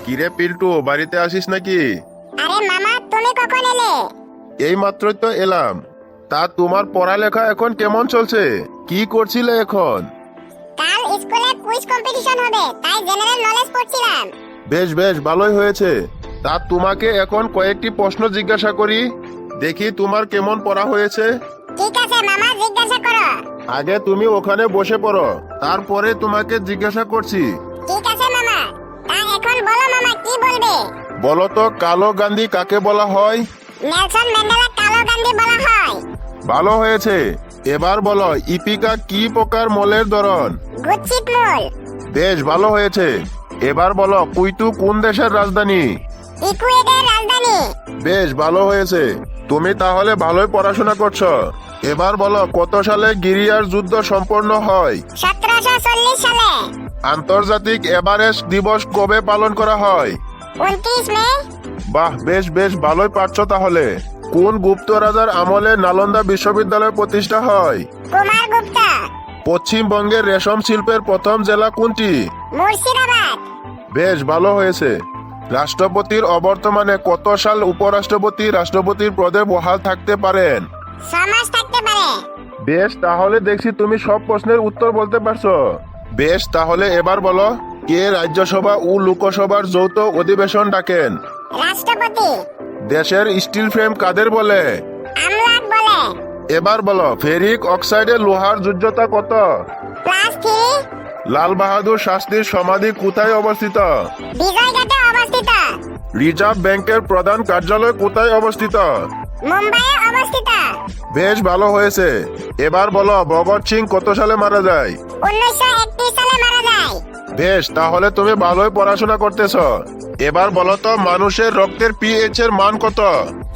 কিরে পিল্টু, বাড়িতে আসিস নাকি? আরে মামা, তুমি কখন এলে? এই মাত্রই তো এলাম। তা তোমার পড়ালেখা এখন কেমন চলছে? কি করছিলে এখন? কাল স্কুলে কুইজ কম্পিটিশন হবে, তাই জেনারেল নলেজ পড়ছিলাম। বেশ বেশ, ভালোই হয়েছে। তা তোমাকে এখন কয়েকটি প্রশ্ন জিজ্ঞাসা করি, দেখি তোমার কেমন পড়া হয়েছে। ঠিক আছে মামা, জিজ্ঞাসা করো। আগে তুমি ওখানে বসে পড়ো, তারপরে তোমাকে জিজ্ঞাসা করছি। ঠিক আছে মামা। তা এখন বলো মামা, কি বলবে? বলো তো, কালো গান্ধী কাকে বলা হয়? নেলসন ম্যান্ডেলা কালো গান্ধী বলা হয়। ভালো হয়েছে। এবার বলো, ইপিকা কি প্রকার মলের ধরন? গুচ্ছিত মূল। বেশ ভালো হয়েছে। এবার বলো, কুইতু কোন দেশের রাজধানী? ইকুয়েডর রাজধানী। বেশ ভালো হয়েছে। তুমি তাহলে ভালোই পড়াশোনা করছো। এবার বলো, কত সালে গিরিয়ার যুদ্ধ সম্পন্ন হয়? 1740 সালে। আন্তর্জাতিক এভারেস্ট দিবস কবে পালন করা হয়? 29 মে। বাহ, বেশ বেশ, ভালোই পারছো তাহলে। কোন গুপ্ত রাজার আমলে নালন্দা বিশ্ববিদ্যালয় প্রতিষ্ঠা হয়? কুমারগুপ্ত। পশ্চিমবঙ্গের রেশম শিল্পের প্রথম জেলা কোনটি? মুর্শিদাবাদ। বেশ ভালো হয়েছে। রাষ্ট্রপতির অবর্তমানে কত সাল উপরাষ্ট্রপতি রাষ্ট্রপতির পদে বহাল থাকতে পারেন? 6 মাস থাকতে পারে। বেশ, তাহলে দেখছি তুমি সব প্রশ্নের উত্তর বলতে পারছো। বেশ, তাহলে এবার বলো, কে রাজ্যসভা ও লোকসভার যৌথ অধিবেশন ডাকেন? রাষ্ট্রপতি। দেশের স্টিল ফ্রেম কাদের বলে? আমলাক বলে। এবার বলো, ফেরিক অক্সাইডের লোহার যোগ্যতা কত? +3। লাল বাহাদুর শাস্ত্রীর সমাধি কোথায় অবস্থিত? বিজয়ঘাটে অবস্থিত। রিজার্ভ ব্যাংকের প্রধান কার্যালয় কোথায় অবস্থিত? মুম্বাইয়ে অবস্থিত। বেশ ভালো হয়েছে। এবার বলো, ভগৎ সিং কত সালে মারা যায়? 1931 সালে মারা যায়। বেশ, তাহলে তুমি ভালোই পড়াশোনা করতেছ। এবার বলো তো, মানুষের রক্তের পিএইচ এর মান কত?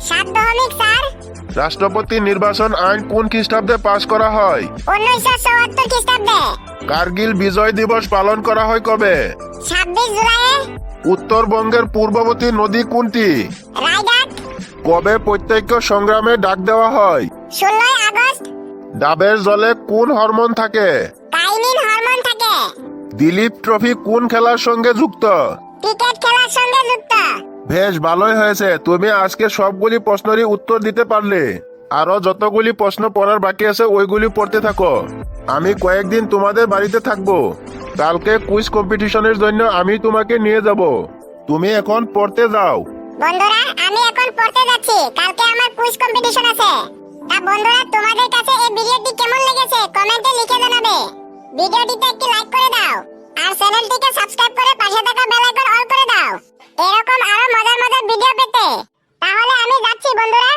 7.4। রাষ্ট্রপতি নির্বাচন আইন কোন খ্রিস্টাব্দে পাশ করা হয়? 1974 খ্রিস্টাব্দে। কার্গিল বিজয় দিবস পালন করা হয় কবে? 26 জুলাইয়ে। উত্তরবঙ্গের পূর্ববর্তী নদী কোনটি? রায়ঘাট। কবে প্রত্যক্ষ সংগ্রামে ডাক দেওয়া হয়? 16 আগস্ট। ডাবের জলে কোন হরমোন থাকে? কাইনিন হরমোন থাকে। দিলীপ ট্রফি কোন খেলার সঙ্গে যুক্ত? ক্রিকেট খেলার সঙ্গে যুক্ত। বেশ ভালোই হয়েছে। তুমি আজকে সবগুলি প্রশ্নেরই উত্তর দিতে পারলে। আরো যতগুলি প্রশ্ন পড়ার বাকি আছে ওইগুলি পড়তে থাকো। আমি কয়েকদিন তোমাদের বাড়িতে থাকবো। কালকে কুইজ কম্পিটিশনের জন্য আমি তোমাকে নিয়ে যাব। তুমি এখন পড়তে যাও। বন্ধুরা, আমি এখন পড়তে যাচ্ছি, কালকে আমার কুইজ কম্পিটিশন আছে। তা বন্ধুরা, তোমাদের কাছে এই ভিডিওটি কেমন লেগেছে কমেন্টে লিখে জানাবে। ভিডিওটিতে একটি লাইক করে দাও আর চ্যানেলটিকে সাবস্ক্রাইব করে পাশে থাকা বেল আইকন অল করে দাও এরকম আরো মজার মজার ভিডিও পেতে। তাহলে আমি যাচ্ছি বন্ধুরা।